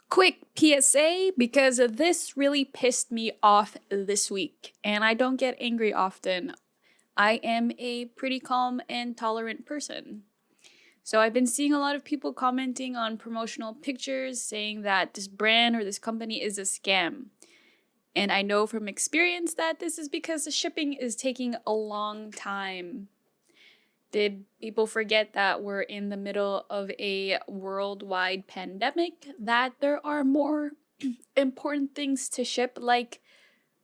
Quick PSA, because this really pissed me off this week, and I don't get angry often. I am a pretty calm and tolerant person. So I've been seeing a lot of people commenting on promotional pictures saying that this brand or this company is a scam. And I know from experience that this is because the shipping is taking a long time. Did people forget that we're in the middle of a worldwide pandemic? That there are more important things to ship, like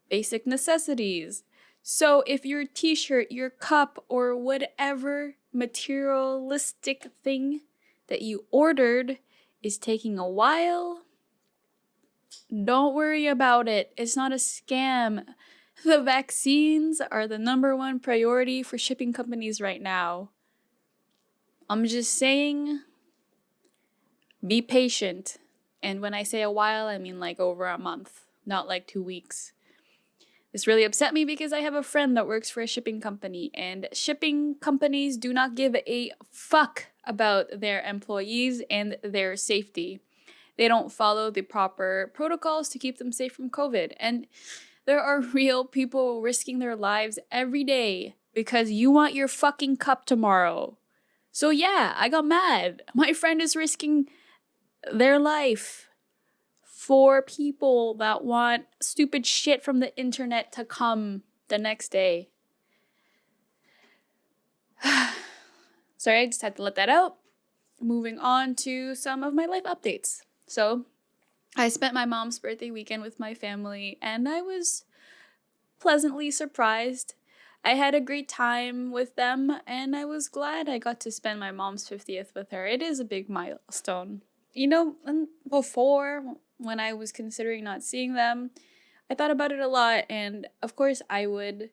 basic necessities. So if your t-shirt, your cup, or whatever materialistic thing that you ordered is taking a while, don't worry about it. It's not a scam. The vaccines are the #1 priority for shipping companies right now. I'm just saying, be patient. And when I say a while, I mean like over a month, not like 2 weeks. This really upset me because I have a friend that works for a shipping company, and shipping companies do not give a fuck about their employees and their safety. They don't follow the proper protocols to keep them safe from COVID. And there are real people risking their lives every day because you want your fucking cup tomorrow. So yeah, I got mad. My friend is risking their life for people that want stupid shit from the internet to come the next day. Sorry, I just had to let that out. Moving on to some of my life updates. So, I spent my mom's birthday weekend with my family, and I was pleasantly surprised. I had a great time with them, and I was glad I got to spend my mom's 50th with her. It is a big milestone. You know, before, when I was considering not seeing them, I thought about it a lot, and of course I would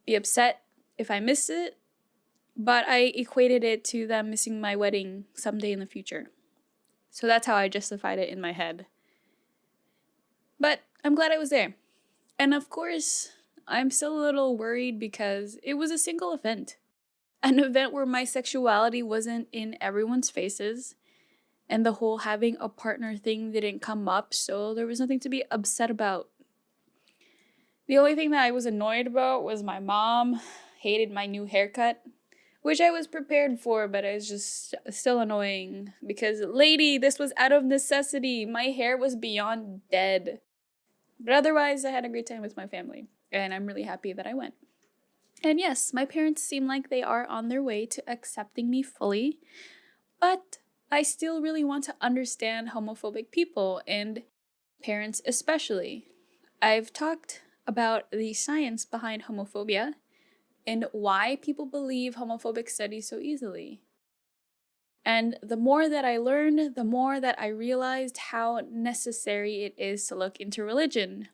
be upset if I missed it, but I equated it to them missing my wedding someday in the future. So that's how I justified it in my head. But I'm glad I was there. And of course, I'm still a little worried because it was a single event. An event where my sexuality wasn't in everyone's faces, and the whole having a partner thing didn't come up, so there was nothing to be upset about. The only thing that I was annoyed about was my mom hated my new haircut, which I was prepared for, but it's just still annoying because, lady, this was out of necessity. My hair was beyond dead. But otherwise, I had a great time with my family, and I'm really happy that I went. And yes, my parents seem like they are on their way to accepting me fully, but I still really want to understand homophobic people, and parents especially. I've talked about the science behind homophobia and why people believe homophobic studies so easily. And the more that I learned, the more that I realized how necessary it is to look into religion.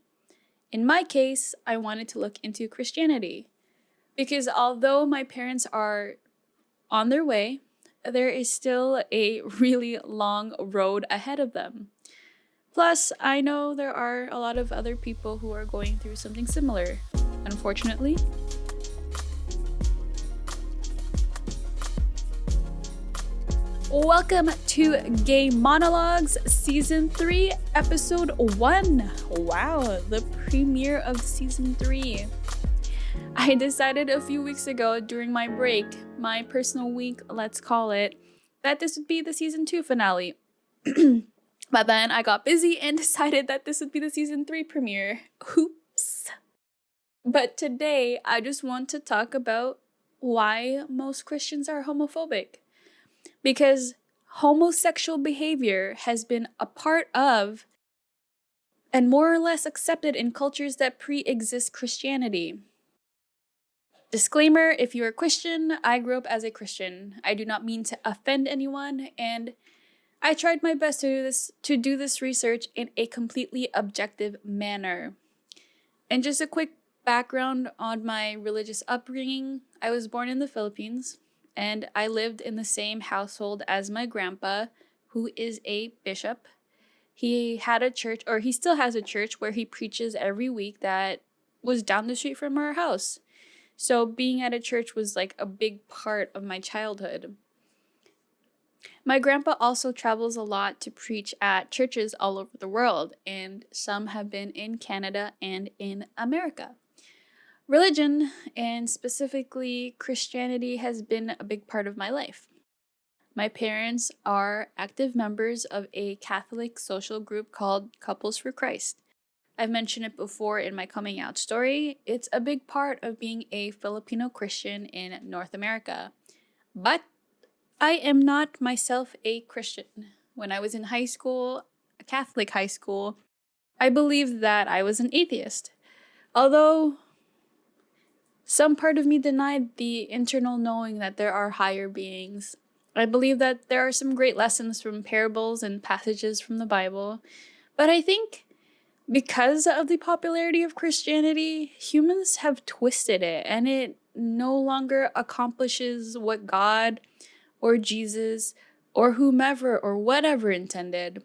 In my case, I wanted to look into Christianity. Because although my parents are on their way, there is still a really long road ahead of them. Plus, I know there are a lot of other people who are going through something similar, unfortunately. Welcome to Gay Monologues Season 3, Episode 1. Wow, the premiere of Season 3. I decided a few weeks ago during my break, my personal week, let's call it, that this would be the Season 2 finale. But then I got busy and decided that this would be the Season 3 premiere. Oops. But today, I just want to talk about why most Christians are homophobic. Because homosexual behavior has been a part of and more or less accepted in cultures that pre-exist Christianity. Disclaimer, if you're a Christian, I grew up as a Christian. I do not mean to offend anyone, and I tried my best to do this research in a completely objective manner. And just a quick background on my religious upbringing. I was born in the Philippines, and I lived in the same household as my grandpa, who is a bishop. He had a church, or he still has a church, where he preaches every week that was down the street from our house. So being at a church was like a big part of my childhood. My grandpa also travels a lot to preach at churches all over the world, and some have been in Canada and in America. Religion, and specifically Christianity, has been a big part of my life. My parents are active members of a Catholic social group called Couples for Christ. I've mentioned it before in my coming out story. It's a big part of being a Filipino Christian in North America. But I am not myself a Christian. When I was in high school, a Catholic high school, I believed that I was an atheist. Although some part of me denied the internal knowing that there are higher beings. I believe that there are some great lessons from parables and passages from the Bible, but I think because of the popularity of Christianity, humans have twisted it and it no longer accomplishes what God or Jesus or whomever or whatever intended.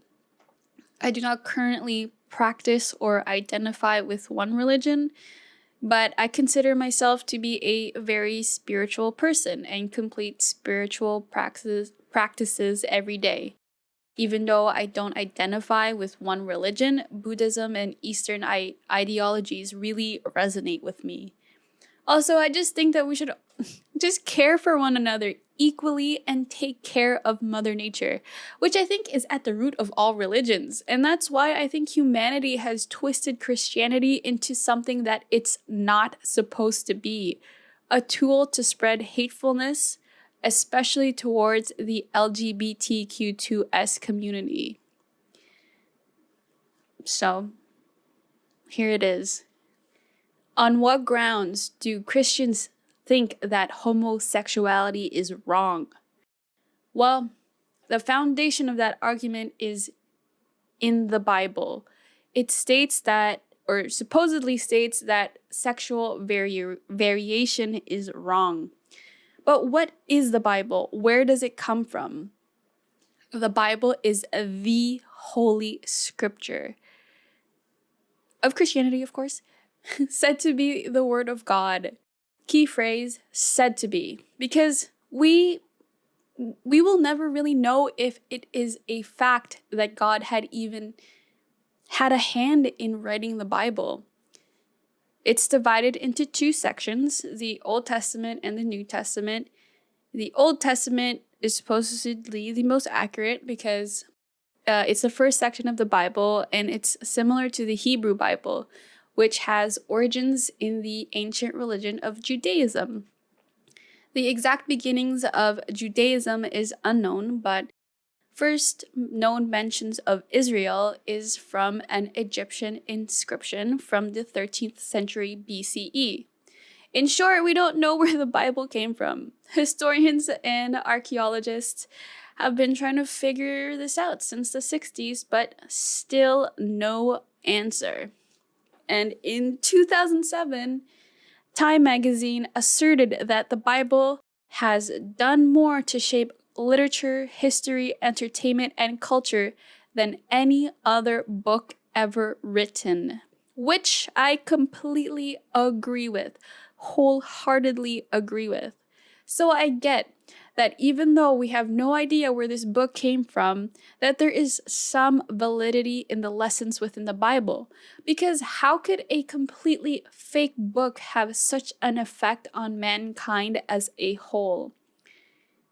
I do not currently practice or identify with one religion, but I consider myself to be a very spiritual person and complete spiritual practices every day. Even though I don't identify with one religion, Buddhism and Eastern ideologies really resonate with me. Also, I just think that we should just care for one another equally and take care of Mother Nature, which I think is at the root of all religions. And that's why I think humanity has twisted Christianity into something that it's not supposed to be, a tool to spread hatefulness, especially towards the LGBTQ2S community. So, here it is. On what grounds do Christians think that homosexuality is wrong? Well, the foundation of that argument is in the Bible. It states that, or supposedly states that sexual variation is wrong. But what is the Bible? Where does it come from? The Bible is the holy scripture of Christianity, of course, said to be the word of God. Key phrase, said to be, because we will never really know if it is a fact that God had even had a hand in writing the Bible. It's divided into two sections, the Old Testament and the New Testament. The Old Testament is supposedly the most accurate because it's the first section of the Bible, and it's similar to the Hebrew Bible, which has origins in the ancient religion of Judaism. The exact beginnings of Judaism is unknown, but first known mentions of Israel is from an Egyptian inscription from the 13th century BCE. In short, we don't know where the Bible came from. Historians and archaeologists have been trying to figure this out since the 60s, but still no answer. And in 2007, Time magazine asserted that the Bible has done more to shape literature, history, entertainment, and culture than any other book ever written, which I completely agree with, wholeheartedly agree with. So I get that even though we have no idea where this book came from, that there is some validity in the lessons within the Bible. Because how could a completely fake book have such an effect on mankind as a whole?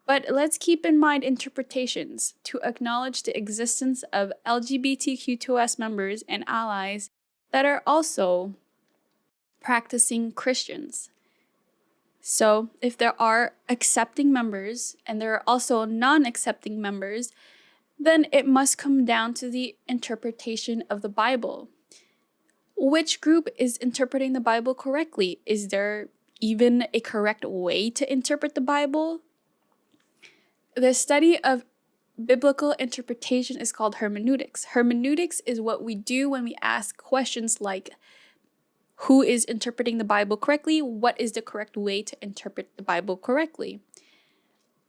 But let's keep in mind interpretations to acknowledge the existence of LGBTQ2S members and allies that are also practicing Christians. So, if there are accepting members and there are also non-accepting members, then it must come down to the interpretation of the Bible. Which group is interpreting the Bible correctly? Is there even a correct way to interpret the Bible? The study of biblical interpretation is called hermeneutics. Hermeneutics is what we do when we ask questions like, who is interpreting the Bible correctly? What is the correct way to interpret the Bible correctly?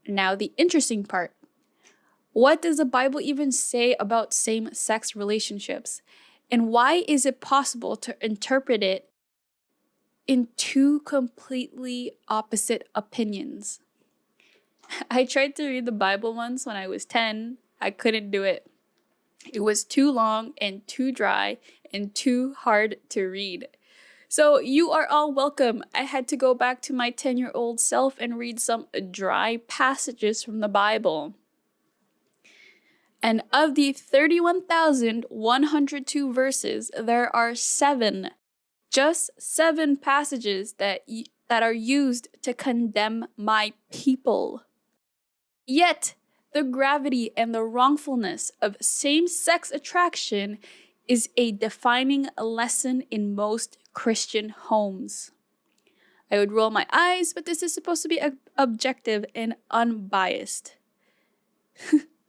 Now, the interesting part. What does the Bible even say about same-sex relationships? And why is it possible to interpret it in two completely opposite opinions? I tried to read the Bible once when I was 10. I couldn't do it. It was too long and too dry and too hard to read. So you are all welcome. I had to go back to my 10-year-old self and read some dry passages from the Bible. And of the 31,102 verses, there are 7, just 7 passages that are used to condemn my people. Yet, the gravity and the wrongfulness of same-sex attraction is a defining lesson in most Christian homes. I would roll my eyes, but this is supposed to be objective and unbiased.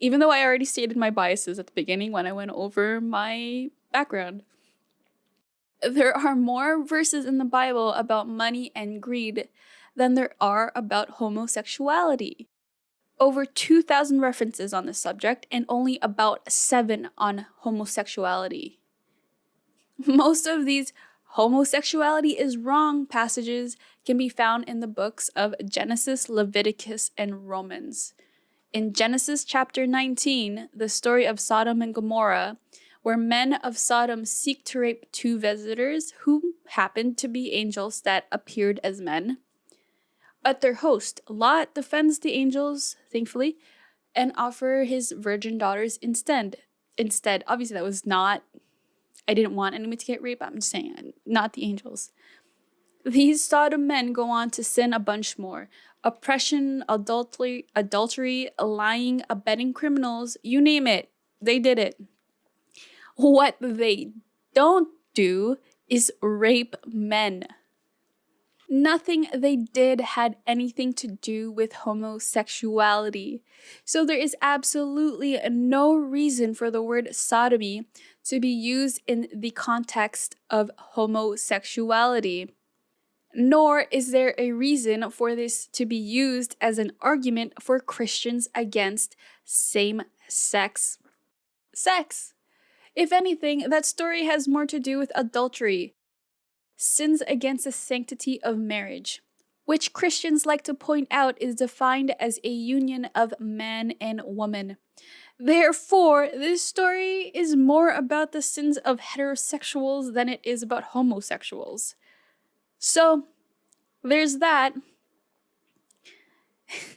Even though I already stated my biases at the beginning when I went over my background. There are more verses in the Bible about money and greed than there are about homosexuality. Over 2,000 references on this subject and only about 7 on homosexuality. Most of these homosexuality is wrong passages can be found in the books of Genesis, Leviticus, and Romans. In Genesis chapter 19, the story of Sodom and Gomorrah, where men of Sodom seek to rape 2 visitors who happened to be angels that appeared as men. But their host, Lot, defends the angels, thankfully, and offer his virgin daughters instead. Obviously, that was not, I didn't want anyone to get raped, I'm just saying, not the angels. These Sodom men go on to sin a bunch more. Oppression, adultery, lying, abetting criminals, you name it, they did it. What they don't do is rape men. Nothing they did had anything to do with homosexuality. So there is absolutely no reason for the word sodomy to be used in the context of homosexuality. Nor is there a reason for this to be used as an argument for Christians against same-sex sex. If anything, that story has more to do with adultery, sins against the sanctity of marriage, which Christians like to point out is defined as a union of man and woman. Therefore, this story is more about the sins of heterosexuals than it is about homosexuals. So, there's that.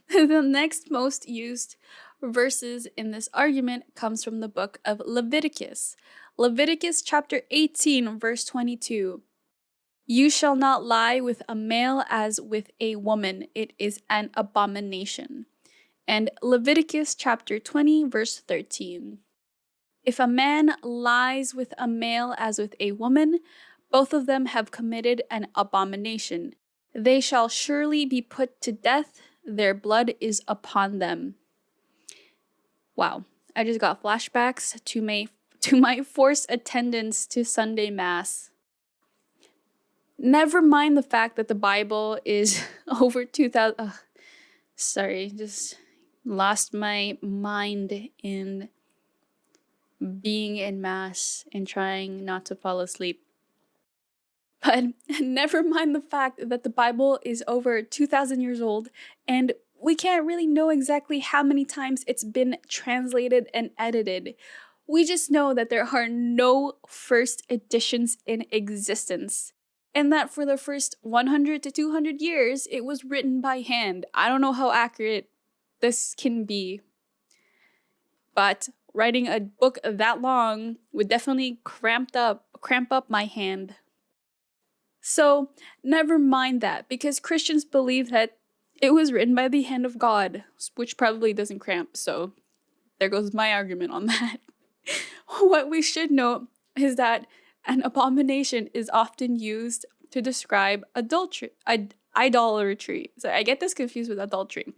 The next most used verses in this argument comes from the book of Leviticus. Leviticus chapter 18, verse 22. You shall not lie with a male as with a woman. It is an abomination. And Leviticus chapter 20, verse 13. If a man lies with a male as with a woman, both of them have committed an abomination. They shall surely be put to death. Their blood is upon them. Wow, I just got flashbacks to my forced attendance to Sunday Mass. Never mind the fact that the Bible is over 2,000... Sorry, just lost my mind in being in Mass and trying not to fall asleep. But never mind the fact that the Bible is over 2,000 years old and we can't really know exactly how many times it's been translated and edited. We just know that there are no first editions in existence. And that for the first 100 to 200 years, it was written by hand. I don't know how accurate this can be. But writing a book that long would definitely cramp up my hand. So never mind that, because Christians believe that it was written by the hand of God, which probably doesn't cramp, so there goes my argument on that. What we should note is that an abomination is often used to describe idolatry. So I get this confused with adultery.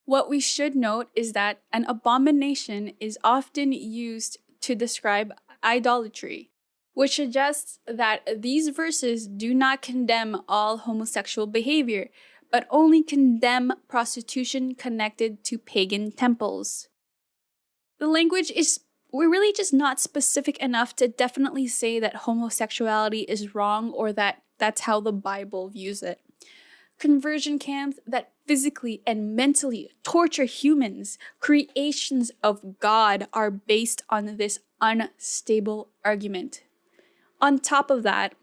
What we should note is that an abomination is often used to describe idolatry, which suggests that these verses do not condemn all homosexual behavior, but only condemn prostitution connected to pagan temples. The language we're really just not specific enough to definitely say that homosexuality is wrong or that that's how the Bible views it. conversion camps that physically and mentally torture humans, creations of God, are based on this unstable argument. On top of that,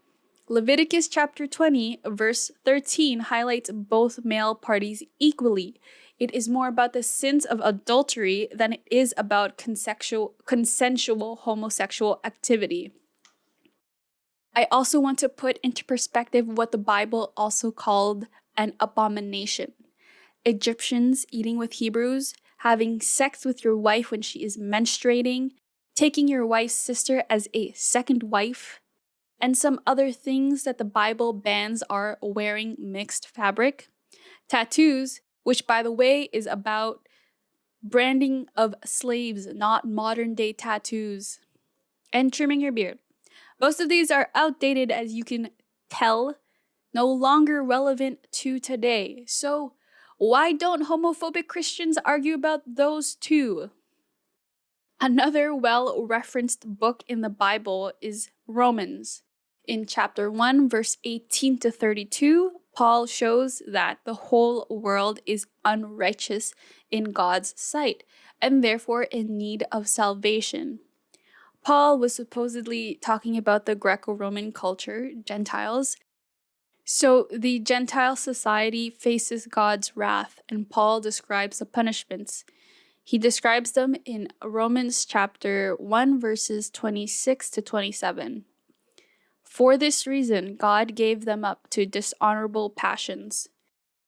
Leviticus chapter 20, verse 13 highlights both male parties equally. It is more about the sins of adultery than it is about consensual homosexual activity. I also want to put into perspective what the Bible also called an abomination. Egyptians eating with Hebrews, having sex with your wife when she is menstruating, taking your wife's sister as a second wife, and some other things that the Bible bans are wearing mixed fabric, tattoos, which by the way is about branding of slaves, not modern day tattoos, and trimming your beard. Most of these are outdated, as you can tell, no longer relevant to today. So, why don't homophobic Christians argue about those too? Another well referenced book in the Bible is Romans. In chapter 1, verse 18 to 32, Paul shows that the whole world is unrighteous in God's sight and therefore in need of salvation. Paul was supposedly talking about the Greco-Roman culture, Gentiles. So the Gentile society faces God's wrath, and Paul describes the punishments. He describes them in Romans chapter 1, verses 26 to 27. For this reason, God gave them up to dishonorable passions.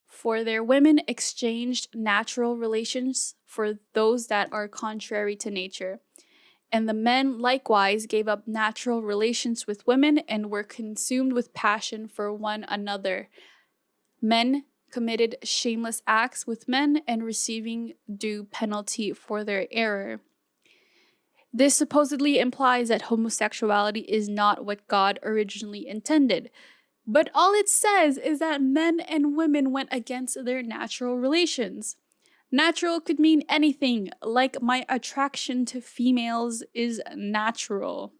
For their women exchanged natural relations for those that are contrary to nature. And the men likewise gave up natural relations with women and were consumed with passion for one another. Men committed shameless acts with men and receiving due penalty for their error. This supposedly implies that homosexuality is not what God originally intended. But all it says is that men and women went against their natural relations. Natural could mean anything, like my attraction to females is natural.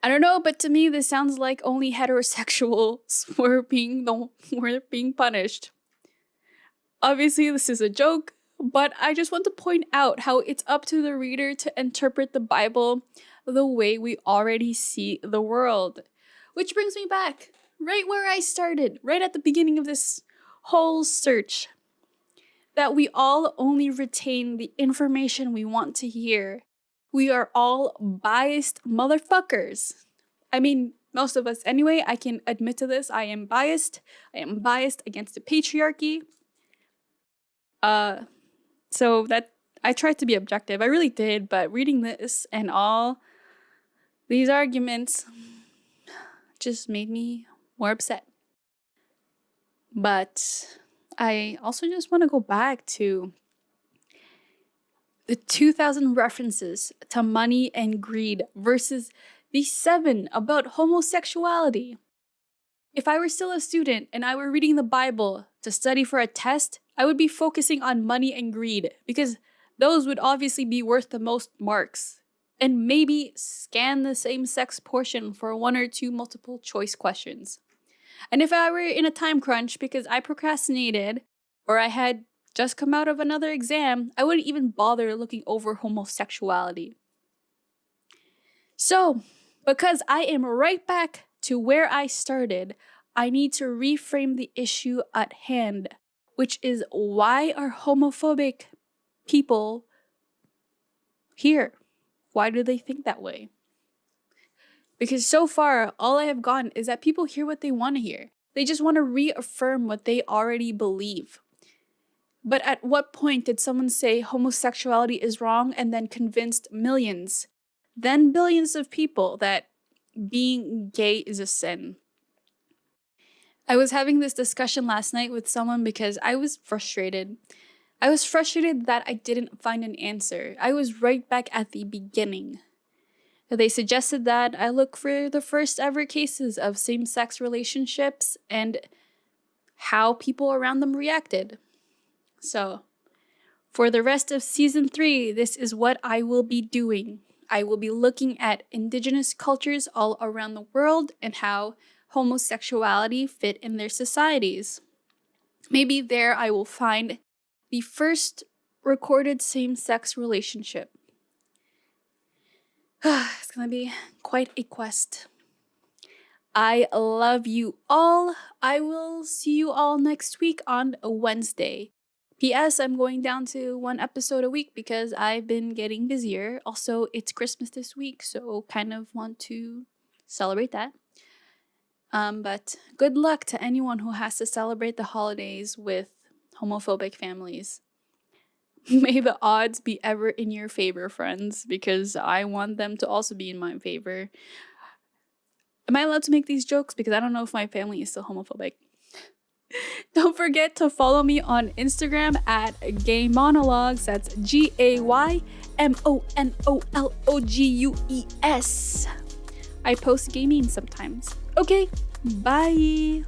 I don't know, but to me this sounds like only heterosexuals were being punished. Obviously, this is a joke, but I just want to point out how it's up to the reader to interpret the Bible the way we already see the world. Which brings me back, right where I started, right at the beginning of this whole search. That we all only retain the information we want to hear. We are all biased motherfuckers. I mean, most of us anyway. I can admit to this. I am biased. I am biased against the patriarchy. So that I tried to be objective. I really did, but reading this and all these arguments just made me more upset. But I also just want to go back to the 2,000 references to money and greed versus the 7 about homosexuality. If I were still a student and I were reading the Bible to study for a test, I would be focusing on money and greed because those would obviously be worth the most marks. And maybe scan the same-sex portion for 1 or 2 multiple choice questions. And if I were in a time crunch because I procrastinated or I had just come out of another exam, I wouldn't even bother looking over homosexuality. So, because I am right back to where I started, I need to reframe the issue at hand, which is why are homophobic people here? Why do they think that way? Because so far, all I have gotten is that people hear what they want to hear. They just want to reaffirm what they already believe. But at what point did someone say homosexuality is wrong and then convinced millions, then billions of people that being gay is a sin? I was having this discussion last night with someone because I was frustrated. I was frustrated that I didn't find an answer. I was right back at the beginning. They suggested that I look for the first ever cases of same-sex relationships and how people around them reacted. So, for the rest of season 3, this is what I will be doing. I will be looking at indigenous cultures all around the world and how homosexuality fit in their societies. Maybe there I will find the first recorded same-sex relationship. It's gonna be quite a quest. I love you all. I will see you all next week on a Wednesday. P.S. I'm going down to 1 episode a week because I've been getting busier. Also, it's Christmas this week, so kind of want to celebrate that. But good luck to anyone who has to celebrate the holidays with homophobic families. May the odds be ever in your favor, friends, because I want them to also be in my favor. Am I allowed to make these jokes? Because I don't know if my family is still homophobic. Don't forget to follow me on Instagram at Gay Monologues. That's GAYMONOLOGUES. I post gay memes sometimes. Okay, bye.